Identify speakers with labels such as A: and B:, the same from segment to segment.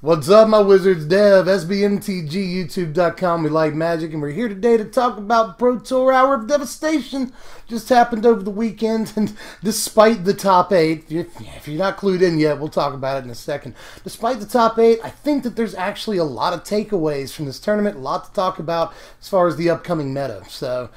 A: What's up, my wizards? Dev, SBMTG, YouTube.com. We like magic, and we're here today to talk about Pro Tour Hour of Devastation. Just happened over the weekend, and despite the top 8, if you're not clued in yet, we'll talk about it in a second. Despite the top 8, I think that there's actually a lot of takeaways from this tournament, a lot to talk about as far as the upcoming meta. So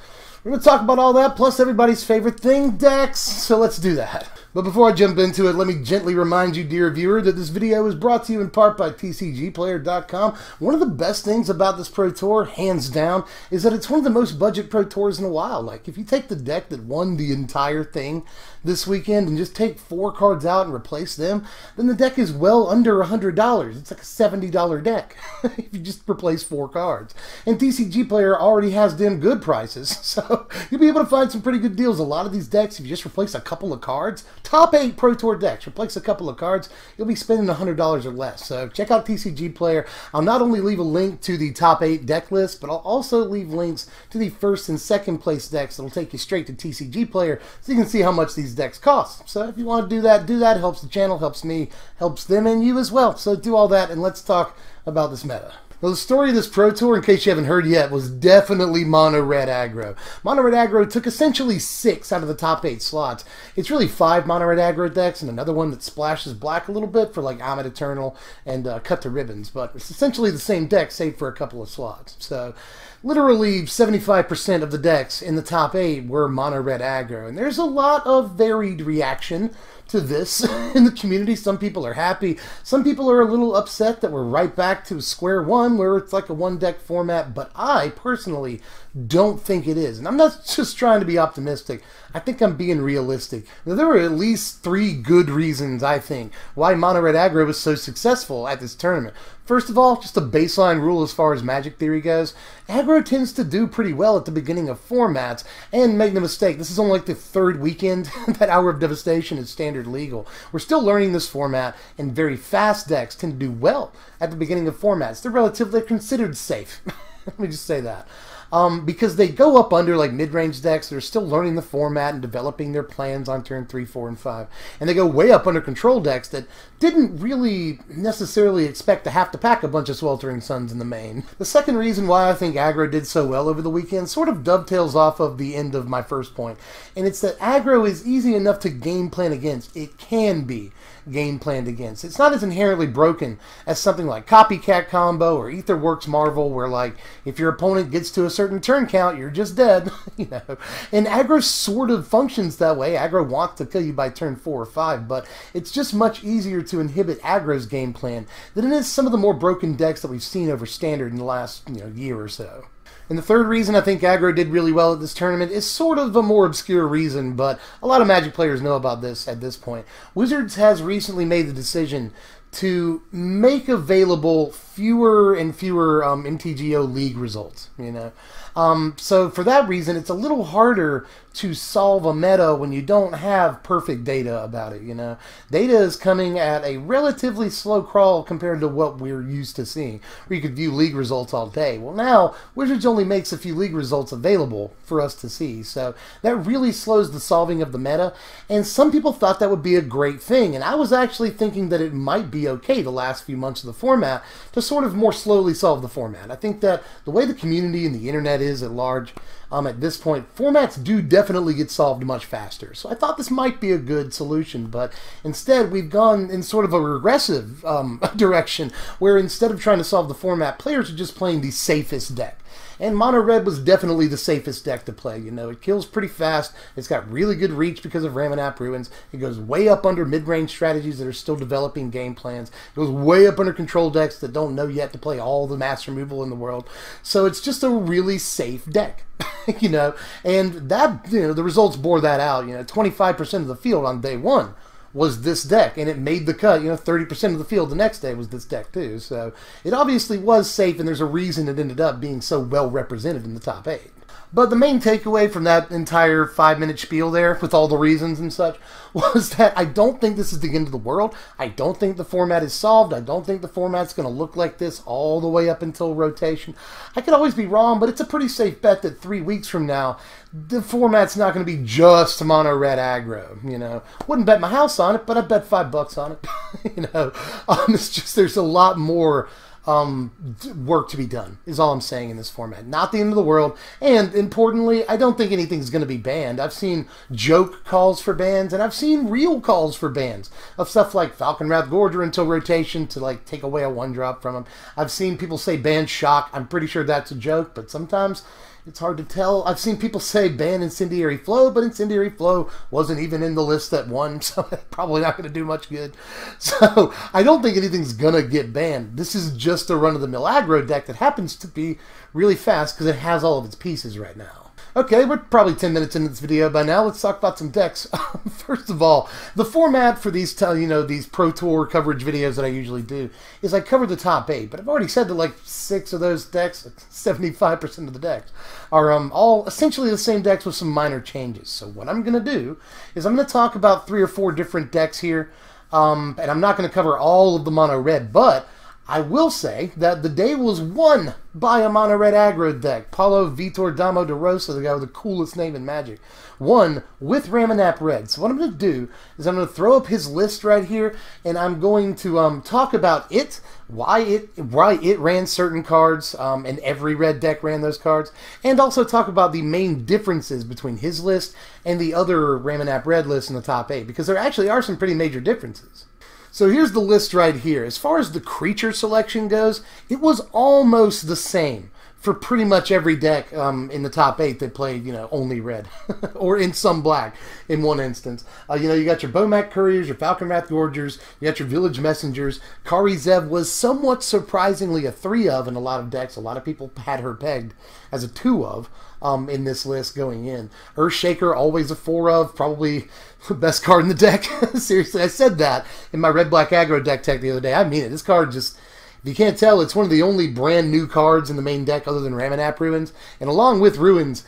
A: we're going to talk about all that, plus everybody's favorite thing, decks. So let's do that. But before I jump into it, let me gently remind you, dear viewer, that this video is brought to you in part by TCGplayer.com. One of the best things about this Pro Tour, hands down, is that it's one of the most budget Pro Tours in a while. Like, if you take the deck that won the entire thing this weekend and just take 4 cards out and replace them, then the deck is well under $100. It's like a $70 deck if you just replace 4 cards. And TCG Player already has them good prices, so you'll be able to find some pretty good deals. A lot of these decks, if you just replace a couple of cards, top 8 Pro Tour decks, replace a couple of cards, you'll be spending $100 or less. So check out TCG Player. I'll not only leave a link to the top 8 deck list, but I'll also leave links to the first and second place decks that'll take you straight to TCG Player so you can see how much these decks cost. So if you want to do that, do that. It helps the channel, helps me, helps them and you as well. So do all that, and let's talk about this meta. Well, the story of this Pro Tour, in case you haven't heard yet, was definitely Mono Red Aggro. Mono Red Aggro took essentially 6 out of the top 8 slots. It's really 5 Mono Red Aggro decks and another one that splashes black a little bit for like Ahmed Eternal and Cut to Ribbons, but it's essentially the same deck save for a couple of slots. So literally 75% of the decks in the top 8 were Mono Red Aggro, and there's a lot of varied reaction to this in the community. Some people are happy. Some people are a little upset that we're right back to square one where it's like a one deck format, but I personally don't think it is. And I'm not just trying to be optimistic. I think I'm being realistic. Now, there were at least 3 good reasons, I think, why Mono Red Aggro was so successful at this tournament. First of all, just a baseline rule as far as Magic theory goes. Aggro tends to do pretty well at the beginning of formats, and make no mistake, this is only like the 3rd weekend that Hour of Devastation is standard legal. We're still learning this format, and very fast decks tend to do well at the beginning of formats. They're considered safe. Let me just say that. Because they go up under like mid-range decks that are still learning the format and developing their plans on turn 3, 4, and 5. And they go way up under control decks that didn't really necessarily expect to have to pack a bunch of Sweltering Suns in the main. The second reason why I think aggro did so well over the weekend sort of dovetails off of the end of my first point. And it's that aggro is easy enough to game plan against. It can be game planned against. It's not as inherently broken as something like Copycat Combo or Aetherworks Marvel, where like if your opponent gets to a certain turn count, you're just dead. You know, and aggro sort of functions that way. Aggro wants to kill you by turn 4 or 5, but it's just much easier to inhibit aggro's game plan than it is some of the more broken decks that we've seen over standard in the last year or so. And the third reason I think aggro did really well at this tournament is sort of a more obscure reason, but a lot of Magic players know about this at this point. Wizards has recently made the decision to make available fewer and fewer MTGO League results, So for that reason, it's a little harder to solve a meta when you don't have perfect data about it, Data is coming at a relatively slow crawl compared to what we're used to seeing, where you could view League results all day. Well, now, Wizards only makes a few League results available for us to see, so that really slows the solving of the meta, and some people thought that would be a great thing, and I was actually thinking that it might be okay the last few months of the format to sort of more slowly solve the format. I think that the way the community and the internet is at large, at this point, formats do definitely get solved much faster. So I thought this might be a good solution, but instead we've gone in sort of a regressive direction, where instead of trying to solve the format, players are just playing the safest deck. And Mono Red was definitely the safest deck to play. It kills pretty fast. It's got really good reach because of Ramunap Ruins. It goes way up under mid-range strategies that are still developing game plans. It goes way up under control decks that don't know yet to play all the mass removal in the world. So it's just a really safe deck, And that, the results bore that out. 25% of the field on day 1 was this deck, and it made the cut. 30% of the field the next day was this deck too. So it obviously was safe, and there's a reason it ended up being so well represented in the top 8. But the main takeaway from that entire 5-minute spiel there, with all the reasons and such, was that I don't think this is the end of the world. I don't think the format is solved. I don't think the format's going to look like this all the way up until rotation. I could always be wrong, but it's a pretty safe bet that 3 weeks from now, the format's not going to be just mono red aggro. You know, wouldn't bet my house on it, but I bet $5 on it. You know, it's just there's a lot more work to be done, is all I'm saying in this format. Not the end of the world, and importantly, I don't think anything's going to be banned. I've seen joke calls for bans, and I've seen real calls for bans of stuff like Falcon Wrath Gorger until rotation to like take away a 1-drop from him. I've seen people say ban Shock. I'm pretty sure that's a joke, but sometimes it's hard to tell. I've seen people say ban Incendiary Flow, but Incendiary Flow wasn't even in the list that won, so it's probably not going to do much good. So I don't think anything's going to get banned. This is just a run-of-the-mill aggro deck that happens to be really fast because it has all of its pieces right now. Okay, we're probably 10 minutes into this video by now. Let's talk about some decks. First of all, the format for these, these Pro Tour coverage videos that I usually do is I cover the top 8, but I've already said that like 6 of those decks, 75% of the decks, are all essentially the same decks with some minor changes. So what I'm going to do is I'm going to talk about 3 or 4 different decks here, and I'm not going to cover all of the mono red, but I will say that the day was won by a mono red aggro deck. PAOLO, VITOR, DAMO, ROSA, the guy with the coolest name in Magic, won with RAMUNAPRED. So what I'm going to do is I'm going to throw up his list right here, and I'm going to talk about it, why it ran certain cards, and every red deck ran those cards, and also talk about the main differences between his list and the other RAMUNAPRED list in the top 8, because there actually are some pretty major differences. So here's the list right here. As far as the creature selection goes, it was almost the same for pretty much every deck in the top 8 that played, only red. Or in some black in one instance. You got your Bomac Couriers, your Falcon Wrath Gorgers, you got your Village Messengers. Kari Zev was somewhat surprisingly a 3 of in a lot of decks. A lot of people had her pegged as a 2 of in this list going in. Earthshaker, always a 4 of, probably the best card in the deck. Seriously, I said that in my red-black aggro deck tech the other day. I mean it. This card just, if you can't tell, it's one of the only brand new cards in the main deck other than Ramunap Ruins. And along with Ruins,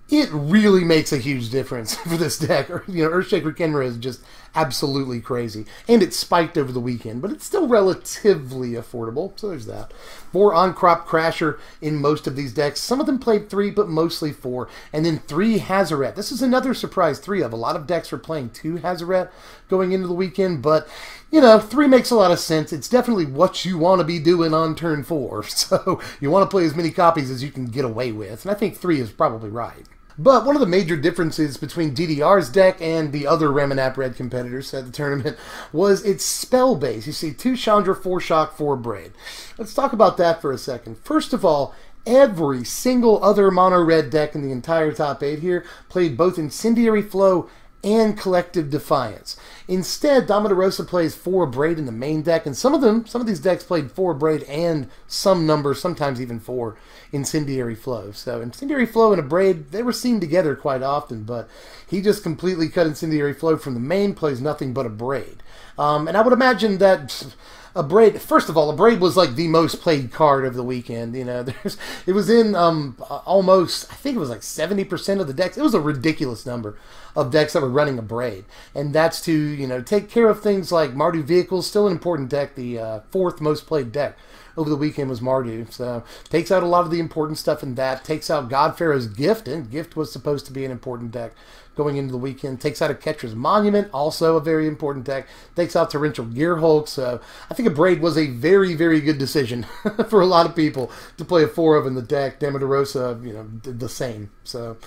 A: it really makes a huge difference for this deck. Earthshaker Kenra is just absolutely crazy. And it spiked over the weekend, but it's still relatively affordable, so there's that. 4 On-Crop Crasher in most of these decks. Some of them played 3, but mostly 4. And then 3 Hazaret. This is another surprise 3 of. A lot of decks are playing 2 Hazaret going into the weekend, but 3 makes a lot of sense. It's definitely what you want to be doing on turn 4. So you want to play as many copies as you can get away with. And I think 3 is probably right. But one of the major differences between DDR's deck and the other RAMUNAPRED competitors at the tournament was its spell base. You see, 2 Chandra, 4 Shock, 4 Braid. Let's talk about that for a second. First of all, every single other mono red deck in the entire top 8 here played both Incendiary Flow and Collective Defiance. Instead, DAMO ROSA plays 4 Braid in the main deck, and some of these decks played 4 Braid and some number, sometimes even 4 Incendiary Flow. So Incendiary Flow and a Braid, they were seen together quite often, but he just completely cut Incendiary Flow from the main, plays nothing but a Braid. And I would imagine that a Braid, first of all, a Braid was like the most played card of the weekend. It was in almost, I think it was like 70% of the decks. It was a ridiculous number of decks that were running a Braid. And that's to, take care of things like Mardu Vehicles, still an important deck. The 4th most played deck over the weekend was Mardu. So takes out a lot of the important stuff in that. Takes out God Pharaoh's Gift, and Gift was supposed to be an important deck going into the weekend. Takes out a Ketra's Monument, also a very important deck. Takes out Torrential Gearhulk. So I think a Braid was a very, very good decision for a lot of people to play a 4 of in the deck. DAMO ROSA, did the same. So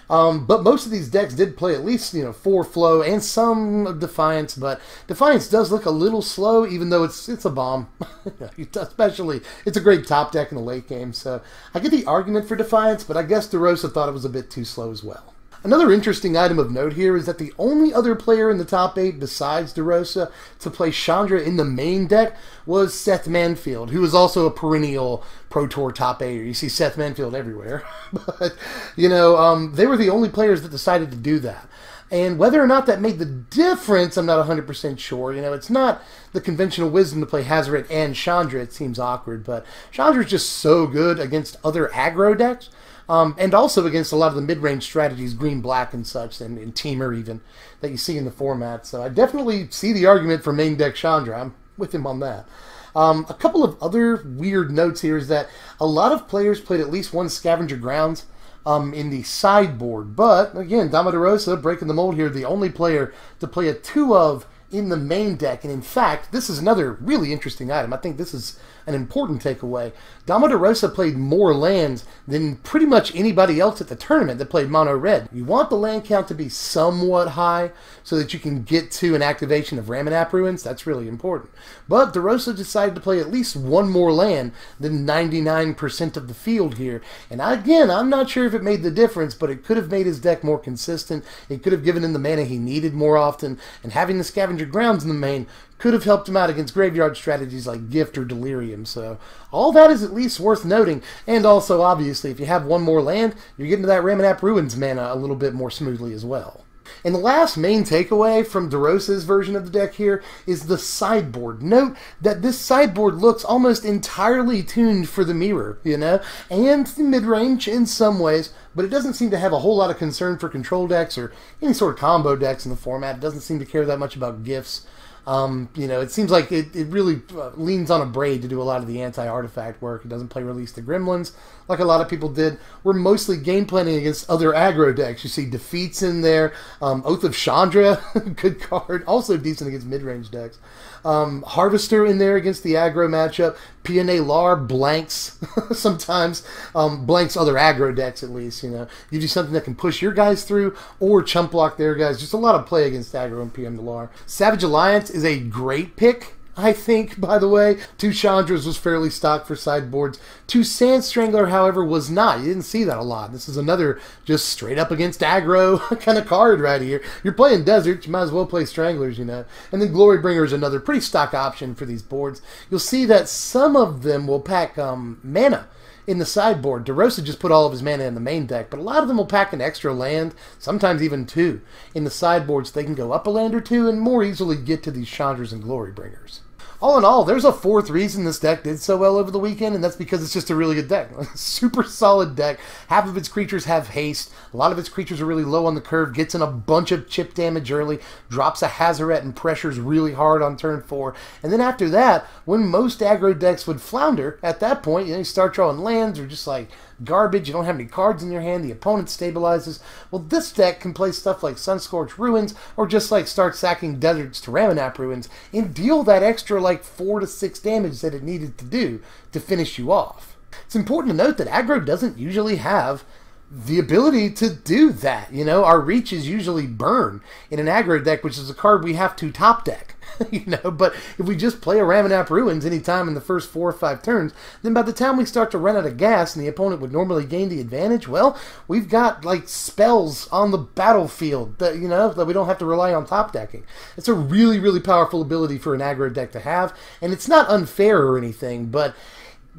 A: but most of these decks did play at least, 4 Flow and some Defiance, but Defiance does look a little slow, even though it's a bomb. Especially, it's a great top deck in the late game, so I get the argument for Defiance, but I guess DeRosa thought it was a bit too slow as well. Another interesting item of note here is that the only other player in the top 8 besides DeRosa to play Chandra in the main deck was Seth Manfield, who is also a perennial Pro Tour top 8er. You see Seth Manfield everywhere. But, they were the only players that decided to do that. And whether or not that made the difference, I'm not 100% sure. It's not the conventional wisdom to play Hazaret and Chandra. It seera awkward, but Chandra's just so good against other aggro decks. And also against a lot of the mid-range strategies, green-black and such, and teamer even, that you see in the format. So I definitely see the argument for main deck Chandra. I'm with him on that. A couple of other weird notes here is that a lot of players played at least one Scavenger Grounds in the sideboard. But, again, DAMO ROSA breaking the mold here, the only player to play a 2 of in the main deck. And in fact, this is another really interesting item. I think this is an important takeaway. DAMO ROSA played more lands than pretty much anybody else at the tournament that played mono red. You want the land count to be somewhat high so that you can get to an activation of Ramunap Ruins. That's really important. But DeRosa decided to play at least one more land than 99% of the field here. And again, I'm not sure if it made the difference, but it could have made his deck more consistent. It could have given him the mana he needed more often. And having the Scavenger Grounds in the main could have helped him out against graveyard strategies like Gift or Delirium. So all that is at least worth noting. And also, obviously, if you have one more land, you're getting to that Ramunap Ruins mana a little bit more smoothly as well. And the last main takeaway from DeRosa's version of the deck here is the sideboard. Note that this sideboard looks almost entirely tuned for the mirror, you know, and the mid-range in some ways, but it doesn't seem to have a whole lot of concern for control decks or any sort of combo decks in the format. It doesn't seem to care that much about gifts. You know, it seems like it really leans on a braid to do a lot of the anti-artifact work. It doesn't play Release the Gremlins like a lot of people did. We're mostly game planning against other aggro decks. You see Defeats in there, Oath of Chandra, good card, also decent against mid-range decks. Harvester in there against the aggro matchup. PNA blanks sometimes, blanks other aggro decks at least, you know. Gives you something that can push your guys through or chump block their guys. Just a lot of play against aggro and PM Savage Alliance is a great pick, I think, by the way. 2 Chandras was fairly stocked for sideboards. 2 Sand Strangler, however, was not. You didn't see that a lot. This is another just straight up against aggro kind of card right here. You're playing Desert, you might as well play Stranglers, you know. And then Glorybringer is another pretty stock option for these boards. You'll see that some of them will pack mana in the sideboard. DeRosa just put all of his mana in the main deck, but a lot of them will pack an extra land, sometimes even 2, in the sideboard so they can go up a land or 2 and more easily get to these Chandras and Glorybringers. All in all, there's a 4th reason this deck did so well over the weekend, and that's because it's just a really good deck. Super solid deck. Half of its creatures have haste. A lot of its creatures are really low on the curve. Gets in a bunch of chip damage early. Drops a Hazaret and pressures really hard on turn 4. And then after that, when most aggro decks would flounder, at that point, you know, you start drawing lands or just like garbage, you don't have any cards in your hand, the opponent stabilizes. Well, this deck can play stuff like Sunscorched Ruins, or just like start sacking deserts to Ramunap Ruins, and deal that extra like 4 to 6 damage that it needed to do to finish you off. It's important to note that aggro doesn't usually have the ability to do that. You know, our reach is usually burn in an aggro deck, which is a card we have to top deck. You know, but if we just play a Ramunap Ruins anytime in the first 4 or 5 turns, then by the time we start to run out of gas and the opponent would normally gain the advantage, well, we've got like spells on the battlefield that, you know, that we don't have to rely on top decking. It's a really, really powerful ability for an aggro deck to have, and it's not unfair or anything, but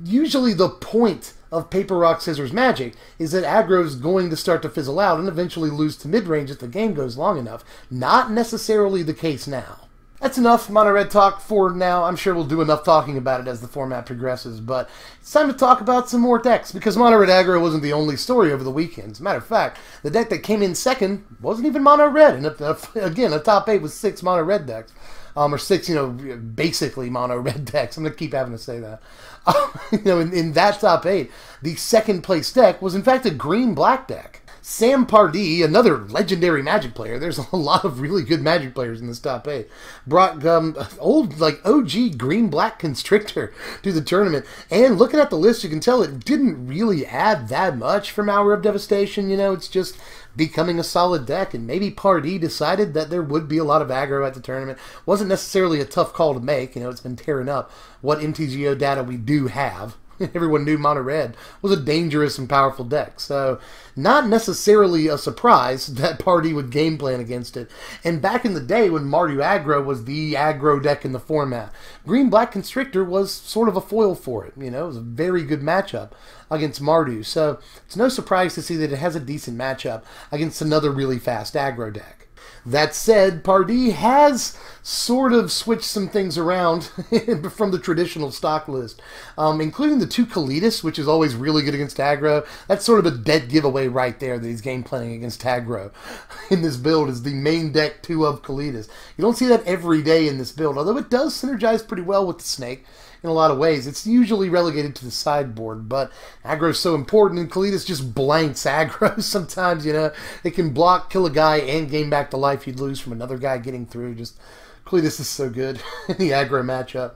A: usually the point of paper, rock, scissors, magic is that aggro is going to start to fizzle out and eventually lose to mid-range if the game goes long enough. Not necessarily the case now. That's enough mono red talk for now. I'm sure we'll do enough talking about it as the format progresses, but it's time to talk about some more decks, because mono red aggro wasn't the only story over the weekend. As a matter of fact, the deck that came in second wasn't even mono red, and again, a top 8 was 6 mono red decks. Or 6, you know, basically mono red decks. I'm going to keep having to say that. You know, in that top 8, the second place deck was in fact a green-black deck. Sam Pardee, another legendary Magic player, there's a lot of really good Magic players in this top 8, brought old, like, OG green-black Constrictor to the tournament. And looking at the list, you can tell it didn't really add that much from Hour of Devastation. You know, it's just becoming a solid deck, and maybe Pardee decided that there would be a lot of aggro at the tournament. Wasn't necessarily a tough call to make. You know, it's been tearing up what MTGO data we do have. Everyone knew mono red was a dangerous and powerful deck, so not necessarily a surprise that Pardee would game plan against it. And back in the day when Mardu aggro was the aggro deck in the format, green-black Constrictor was sort of a foil for it. You know, it was a very good matchup against Mardu, so it's no surprise to see that it has a decent matchup against another really fast aggro deck. That said, PARDEE has sort of switched some things around from the traditional stock list, including the 2 Kalitas, which is always really good against aggro. That's sort of a dead giveaway right there that he's game planning against aggro in this build, is the main deck 2 of Kalitas. You don't see that every day in this build, although it does synergize pretty well with the Snake in a lot of ways. It's usually relegated to the sideboard, but aggro is so important, and Kalitas just blanks aggro sometimes, you know. It can block, kill a guy, and gain back the life you'd lose from another guy getting through. Just Kalitas is so good in the aggro matchup.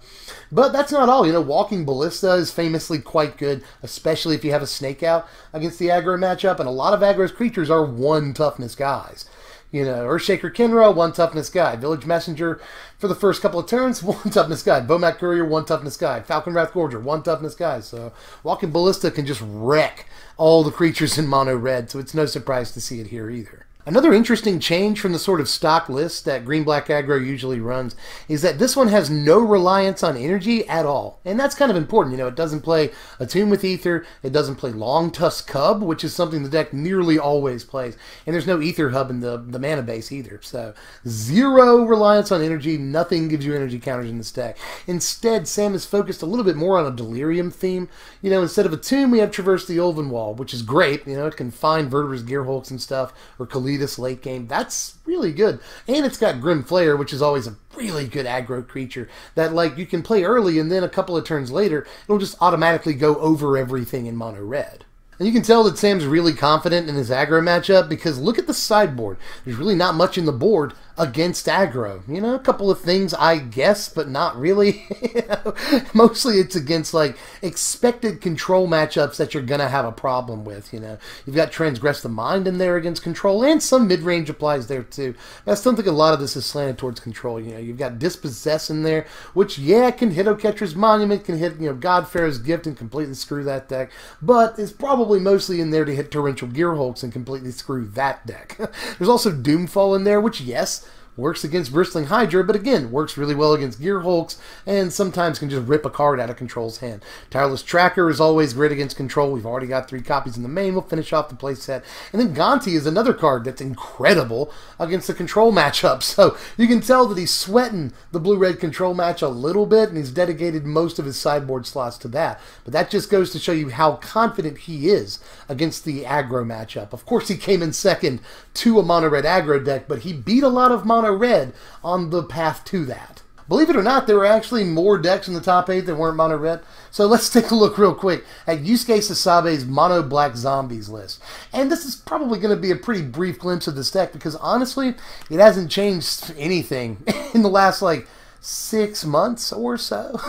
A: But that's not all. You know, Walking Ballista is famously quite good, especially if you have a Snake out against the aggro matchup, and a lot of aggro's creatures are 1 toughness guys. You know, Earthshaker Kinra, 1 toughness guy. Village Messenger for the first couple of turns, 1 toughness guy. Vomak Courier, 1 toughness guy. Falcon Wrath Gorger, 1 toughness guy. So Walking Ballista can just wreck all the creatures in mono red, so it's no surprise to see it here either. Another interesting change from the sort of stock list that green-black aggro usually runs is that this one has no reliance on energy at all. And that's kind of important. You know, it doesn't play Attune with Ether, it doesn't play Long Tusk Cub, which is something the deck nearly always plays. And there's no Ether Hub in the mana base either. So 0 reliance on energy, nothing gives you energy counters in this deck. Instead, Sam is focused a little bit more on a Delirium theme. You know, instead of Attune, we have Traverse the Ulvenwald, which is great. You know, it can find Vertebra's Gearhulks and stuff, or Kalitas late game. That's really good. And it's got Grim Flare, which is always a really good aggro creature that, like, you can play early and then a couple of turns later, it'll just automatically go over everything in mono red. And you can tell that Sam's really confident in his aggro matchup because look at the sideboard. There's really not much in the board against aggro. You know, a couple of things, I guess, but not really. You know, mostly it's against, like, expected control matchups that you're going to have a problem with, you know. You've got Transgress the Mind in there against control, and some mid-range applies there, too. But I still think a lot of this is slanted towards control. You know, you've got Dispossess in there, which, yeah, can hit Okettra's Monument, can hit, you know, Godfarrow's Gift and completely screw that deck, but it's probably mostly in there to hit Torrential Gearhulks and completely screw that deck. There's also Doomfall in there, which, yes, works against Bristling Hydra, but again, works really well against Gearhulks, and sometimes can just rip a card out of Control's hand. Tireless Tracker is always great against Control. We've already got 3 copies in the main. We'll finish off the playset. And then Gonti is another card that's incredible against the Control matchup. So you can tell that he's sweating the blue-red Control match a little bit, and he's dedicated most of his sideboard slots to that. But that just goes to show you how confident he is against the aggro matchup. Of course, he came in second to a mono-red aggro deck, but he beat a lot of mono red on the path to that. Believe it or not, there were actually more decks in the top 8 that weren't mono red. So let's take a look real quick at Yusuke Sasabe's mono black zombies list. And this is probably going to be a pretty brief glimpse of this deck because honestly, it hasn't changed anything in the last like 6 months or so.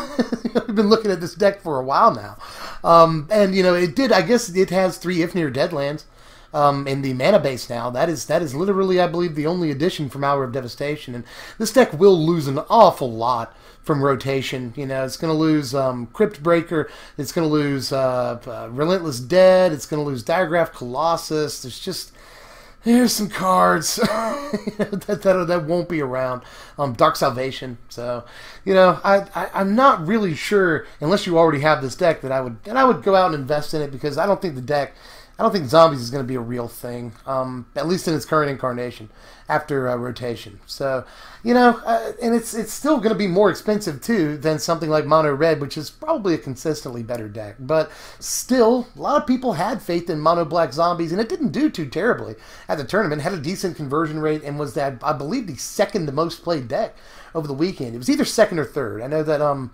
A: We've been looking at this deck for a while now. And you know, I guess it has 3 Ifnir Deadlands. In the mana base now. That is literally, I believe, the only addition from Hour of Devastation. And this deck will lose an awful lot from rotation. You know, it's going to lose Crypt Breaker. It's going to lose Relentless Dead. It's going to lose Diregraph Colossus. There's some cards that won't be around. Dark Salvation. So, you know, I'm not really sure, unless you already have this deck, that I would go out and invest in it because I don't think zombies is going to be a real thing, at least in its current incarnation, after rotation. So, you know, and it's still going to be more expensive, too, than something like Mono Red, which is probably a consistently better deck. But still, a lot of people had faith in Mono Black Zombies, and it didn't do too terribly at the tournament. Had a decent conversion rate and was, that I believe, the second to most played deck over the weekend. It was either second or third. I know that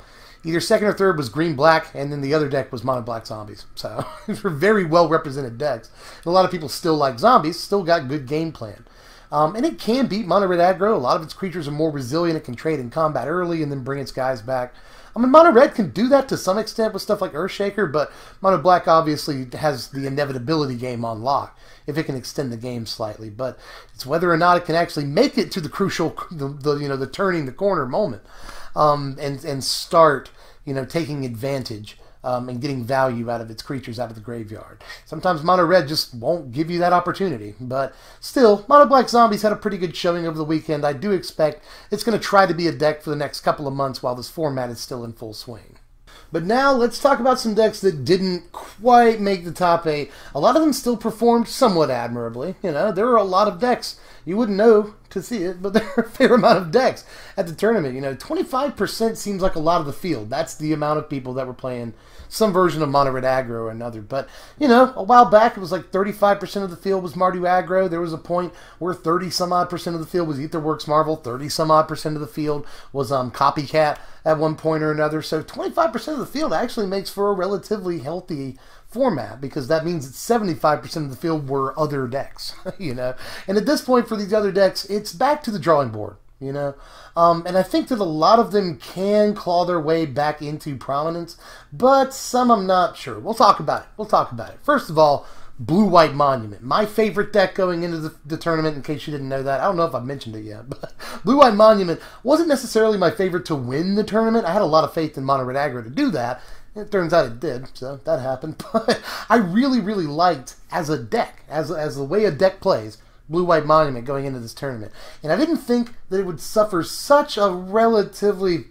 A: either second or third was green-black, and then the other deck was mono-black zombies. So, these were very well-represented decks. And a lot of people still like zombies, still got good game plan. And it can beat mono-red aggro. A lot of its creatures are more resilient. It can trade in combat early and then bring its guys back. I mean, mono-red can do that to some extent with stuff like Earthshaker, but mono-black obviously has the inevitability game on lock if it can extend the game slightly. But it's whether or not it can actually make it to the crucial, the turning the corner moment, and start, you know, taking advantage and getting value out of its creatures out of the graveyard. Sometimes mono red just won't give you that opportunity, but still, mono black zombies had a pretty good showing over the weekend. I do expect it's going to try to be a deck for the next couple of months while this format is still in full swing. But now let's talk about some decks that didn't quite make the top 8. A lot of them still performed somewhat admirably. You know, there are a lot of decks. You wouldn't know to see it, but there are a fair amount of decks at the tournament. You know, 25% seems like a lot of the field. That's the amount of people that were playing some version of mono red aggro or another. But, you know, a while back it was like 35% of the field was Mardu aggro. There was a point where 30-some-odd% of the field was Aetherworks Marvel. 30-some-odd% of the field was Copycat at one point or another. So 25% of the field actually makes for a relatively healthy format, because that means that 75% of the field were other decks, you know. And at this point for these other decks, it's back to the drawing board, you know. And I think that a lot of them can claw their way back into prominence, but some I'm not sure. We'll talk about it. We'll talk about it. First of all, Blue-White Monument. My favorite deck going into the tournament, in case you didn't know that. I don't know if I've mentioned it yet, but Blue-White Monument wasn't necessarily my favorite to win the tournament. I had a lot of faith in mono red aggro to do that. It turns out it did, so that happened. But I really, really liked, as a deck, as the way a deck plays, Blue-White Monument going into this tournament. And I didn't think that it would suffer such a relatively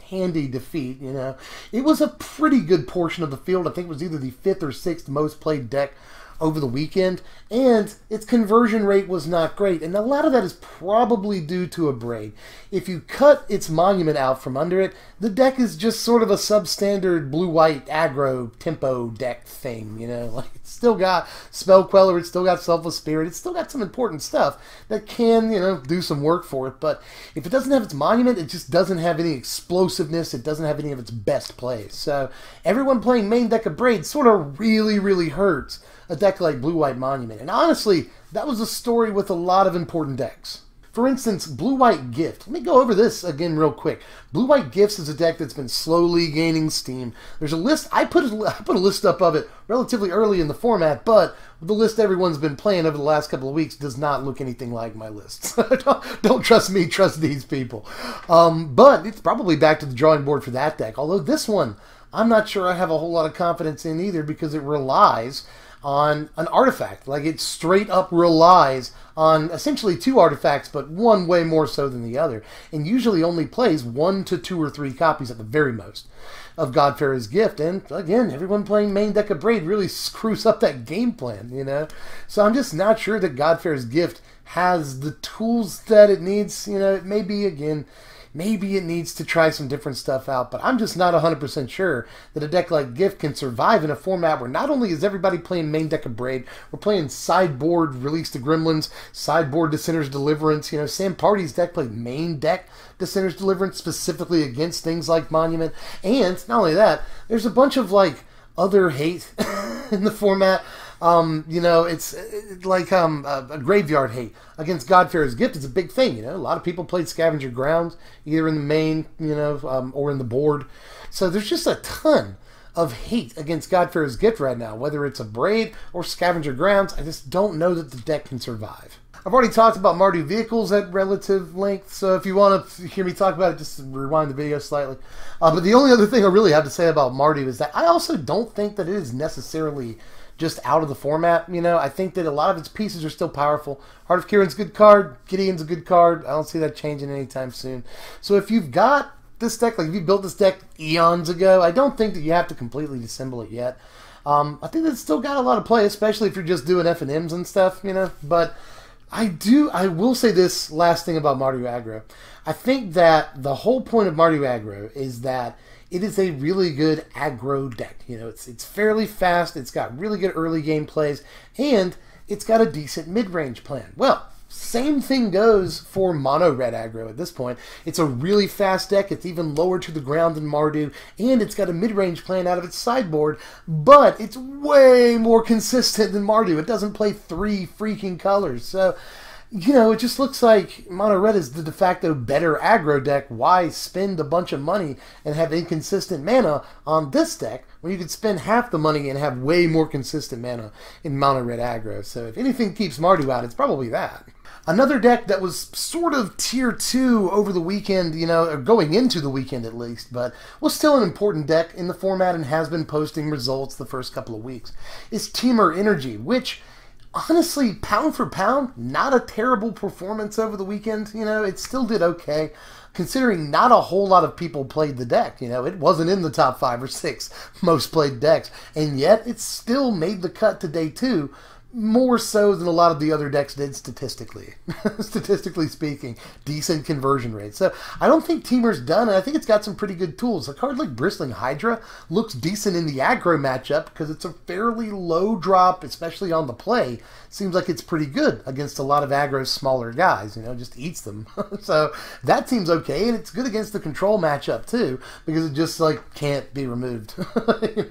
A: handy defeat, you know. It was a pretty good portion of the field. I think it was either the 5th or 6th most played deck over the weekend, and its conversion rate was not great, and a lot of that is probably due to a braid. If you cut its monument out from under it, the deck is just sort of a substandard blue-white aggro tempo deck thing, you know. Like, it's still got Spell Queller, it's still got Selfless Spirit, it's still got some important stuff that can, you know, do some work for it, but if it doesn't have its monument, it just doesn't have any explosiveness, it doesn't have any of its best plays. So everyone playing main deck of braid sort of really, really hurts a deck like Blue-White Monument. And honestly, that was a story with a lot of important decks. For instance, Blue-White Gift. Let me go over this again real quick. Blue-White Gifts is a deck that's been slowly gaining steam. There's a list. I put a list up of it relatively early in the format, but the list everyone's been playing over the last couple of weeks does not look anything like my list. Don't trust me, trust these people. But it's probably back to the drawing board for that deck. Although this one, I'm not sure I have a whole lot of confidence in either, because it relies on an artifact. Like, it straight up relies on essentially 2 artifacts, but one way more so than the other, and usually only plays 1 to 2 or 3 copies at the very most of Godfarer's Gift. And again, everyone playing main deck of Braid really screws up that game plan, you know. So I'm just not sure that Godfarer's Gift has the tools that it needs. You know, maybe it needs to try some different stuff out, but I'm just not 100% sure that a deck like Gift can survive in a format where not only is everybody playing main deck of Braid, we're playing sideboard Release the Gremlins, sideboard Dissenter's Deliverance. You know, Sam Pardee's deck played main deck Dissenter's Deliverance specifically against things like Monument. And not only that, there's a bunch of, like, other hate in the format. You know, it's like a graveyard hate against Godfarer's Gift is a big thing. You know, a lot of people played Scavenger Grounds either in the main, you know, or in the board. So there's just a ton of hate against Godfarer's Gift right now, whether it's a Braid or Scavenger Grounds. I just don't know that the deck can survive. I've already talked about Mardu vehicles at relative length, so if you want to hear me talk about it, just rewind the video slightly. But the only other thing I really have to say about Mardu is that I also don't think that it is necessarily just out of the format. You know, I think that a lot of its pieces are still powerful. Heart of Kieran's a good card. Gideon's a good card. I don't see that changing anytime soon. So if you've got this deck, like if you built this deck eons ago, I don't think that you have to completely disassemble it yet. I think that it's still got a lot of play, especially if you're just doing F&Ms and stuff, you know. But I will say this last thing about Mardu Aggro. I think that the whole point of Mardu Aggro is that it is a really good aggro deck. You know, it's fairly fast, it's got really good early game plays, and it's got a decent mid-range plan. Well, same thing goes for mono red aggro at this point. It's a really fast deck, it's even lower to the ground than Mardu, and it's got a mid-range plan out of its sideboard, but it's way more consistent than Mardu. It doesn't play 3 freaking colors. So, you know, it just looks like mono red is the de facto better aggro deck. Why spend a bunch of money and have inconsistent mana on this deck when you could spend half the money and have way more consistent mana in mono red aggro? So if anything keeps Mardu out, it's probably that. Another deck that was sort of tier 2 over the weekend, you know, or going into the weekend at least, but was still an important deck in the format and has been posting results the first couple of weeks, is Temur Energy, which honestly, pound for pound, not a terrible performance over the weekend. You know, it still did okay, considering not a whole lot of people played the deck. You know, it wasn't in the top 5 or 6 most played decks, and yet it still made the cut to day 2. More so than a lot of the other decks did statistically. Statistically speaking, decent conversion rate. So I don't think Teamer's done, and I think it's got some pretty good tools. A card like Bristling Hydra looks decent in the aggro matchup because it's a fairly low drop, especially on the play. Seems like it's pretty good against a lot of aggro smaller guys, you know, just eats them. So that seems okay, and it's good against the control matchup too, because it just like can't be removed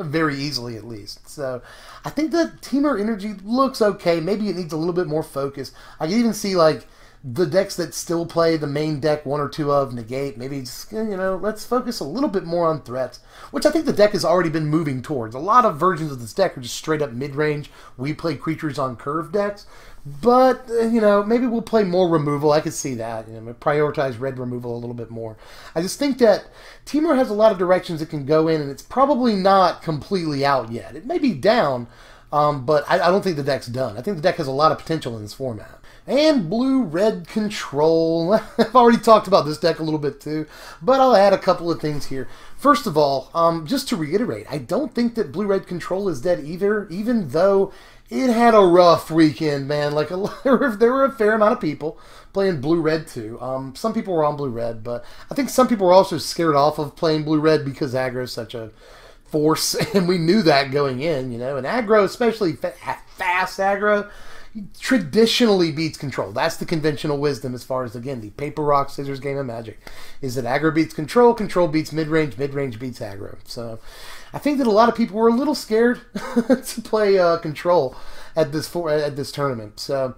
A: very easily at least. So I think that Teamer energy looks okay. Maybe it needs a little bit more focus. I can even see like the decks that still play the main deck 1 or 2 of negate. Maybe just, you know, let's focus a little bit more on threats, which I think the deck has already been moving towards. A lot of versions of this deck are just straight up mid-range. We play creatures on curve decks, but you know, maybe we'll play more removal. I could see that. You know, prioritize red removal a little bit more. I just think that Teamer has a lot of directions it can go in, and it's probably not completely out yet. It may be down, but I don't think the deck's done. I think the deck has a lot of potential in this format. And blue-red control. I've already talked about this deck a little bit too, but I'll add a couple of things here. First of all, just to reiterate, I don't think that blue-red control is dead either, even though it had a rough weekend, man. Like there were a fair amount of people playing blue-red too. Some people were on blue-red, but I think some people were also scared off of playing blue-red because aggro is such a force, and we knew that going in, you know. And aggro, especially fast aggro, traditionally beats control. That's the conventional wisdom as far as, again, the paper, rock, scissors game of Magic, is that aggro beats control, control beats mid-range, mid-range beats aggro. So I think that a lot of people were a little scared to play control at this tournament. So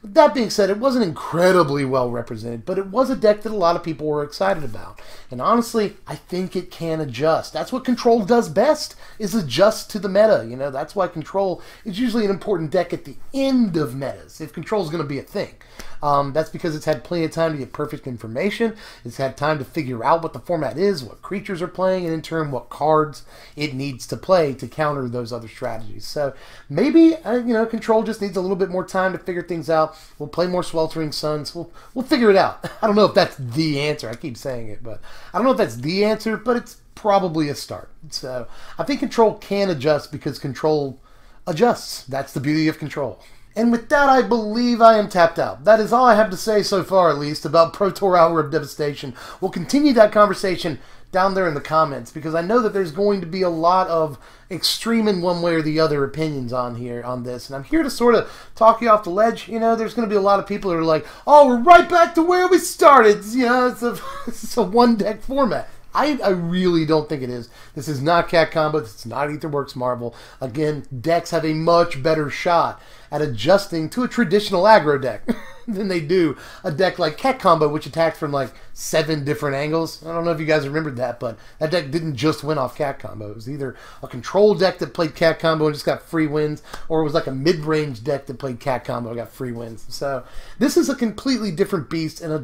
A: with that being said, it wasn't incredibly well represented, but it was a deck that a lot of people were excited about. And honestly, I think it can adjust. That's what control does best, is adjust to the meta. You know, that's why control is usually an important deck at the end of metas, if control is going to be a thing. That's because it's had plenty of time to get perfect information. It's had time to figure out what the format is, what creatures are playing, and in turn what cards it needs to play to counter those other strategies. So maybe you know, control just needs a little bit more time to figure things out. We'll play more Sweltering Suns. We'll figure it out. I don't know if that's the answer. I keep saying it, but I don't know if that's the answer, but it's probably a start. So I think control can adjust because control adjusts. That's the beauty of control. And with that, I believe I am tapped out. That is all I have to say so far, at least, about Pro Tour Hour of Devastation. We'll continue that conversation down there in the comments, because I know that there's going to be a lot of extreme in one way or the other opinions on this, and I'm here to sort of talk you off the ledge. You know, there's going to be a lot of people who are like, oh, we're right back to where we started. You know, it's a one-deck format. I really don't think it is. This is not Cat Combo. This is not Aetherworks Marvel. Again, decks have a much better shot at adjusting to a traditional aggro deck than they do a deck like Cat Combo, which attacked from like 7 different angles. I don't know if you guys remembered that, but that deck didn't just win off Cat Combo. It was either a control deck that played Cat Combo and just got free wins, or it was like a mid-range deck that played Cat Combo and got free wins. So this is a completely different beast, and a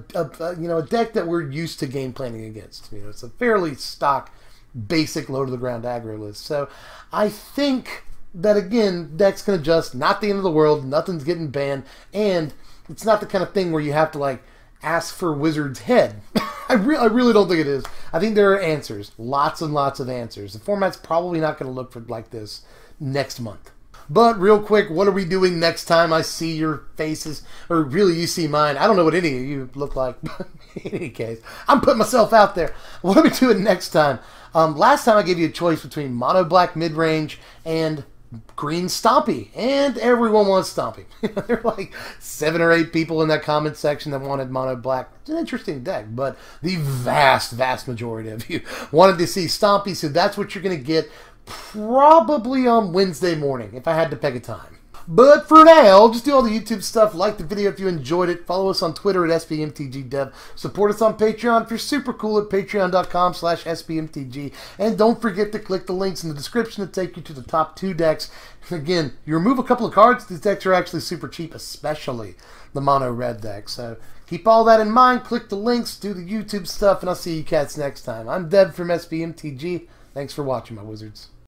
A: deck that we're used to game planning against. You know, it's a fairly stock, basic, low-to-the-ground aggro list. So I think that, again, decks can adjust. Not the end of the world. Nothing's getting banned. And it's not the kind of thing where you have to, like, ask for Wizard's head. I really don't think it is. I think there are answers. Lots and lots of answers. The format's probably not going to look like this next month. But real quick, what are we doing next time I see your faces? Or really, you see mine. I don't know what any of you look like. But in any case, I'm putting myself out there. What are we doing next time? Last time I gave you a choice between Mono Black Midrange and Green Stompy, and everyone wants Stompy. There were like 7 or 8 people in that comment section that wanted Mono Black. It's an interesting deck, but the vast majority of you wanted to see Stompy, so that's what you're going to get probably on Wednesday morning, if I had to peg a time. But for now, just do all the YouTube stuff. Like the video if you enjoyed it. Follow us on Twitter at SBMTGDev. Support us on Patreon if you're super cool at patreon.com/SBMTG. And don't forget to click the links in the description to take you to the top 2 decks. Again, you remove a couple of cards, these decks are actually super cheap, especially the mono red deck. So keep all that in mind. Click the links, do the YouTube stuff, and I'll see you cats next time. I'm Dev from SBMTG. Thanks for watching, my wizards.